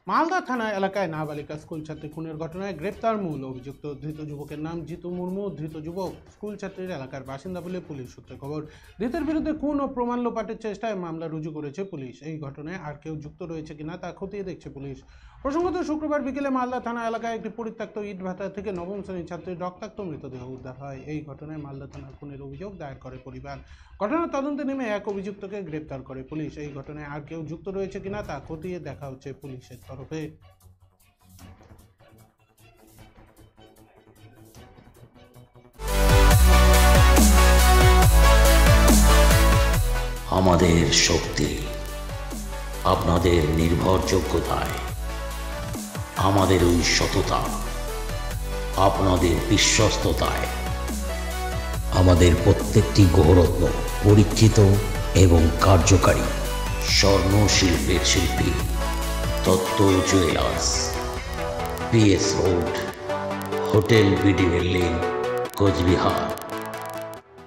মালদা থানা এলাকায় নাবালিকা স্কুল ছাত্রী খুনের ঘটনায় গ্রেপ্তার মূল অভিযুক্ত। ধৃত যুবকের নাম জিতু মুর্মু। ধৃত যুবক স্কুল ছাত্রীর এলাকার বাসিন্দা বলে পুলিশ সূত্রে খবর। ধৃতের বিরুদ্ধে খুন ও প্রমাণ লোপাটের চেষ্টায় মামলা রুজু করেছে পুলিশ। এই ঘটনায় আর কেউ যুক্ত রয়েছে কিনা তা খতিয়ে দেখছে পুলিশ। প্রসঙ্গত, শুক্রবার বিকেলে মালদা থানা এলাকায় একটি পরিত্যক্ত ইট ভাটা থেকে নবম শ্রেণীর ছাত্রীর রক্তাক্ত মৃতদেহ উদ্ধার হয়। এই ঘটনায় মালদা থানার খুনের অভিযোগ দায়ের করে পরিবার। ঘটনার তদন্তে নেমে এক অভিযুক্তকে গ্রেপ্তার করে পুলিশ। এই ঘটনায় আর কেউ যুক্ত রয়েছে কিনা তা খতিয়ে দেখা হচ্ছে পুলিশের তরফে। আমাদের শক্তি আপনাদের নির্ভরযোগ্যতায়, আমাদের ওই সততা আপনাদের বিশ্বস্ততায়। আমাদের প্রত্যেকটি গৌরত্ন পরীক্ষিত এবং কার্যকারী। স্বর্ণ শিল্পের শিল্পী Dutta jewellers, PS road, hotel BD building, Cooch Behar.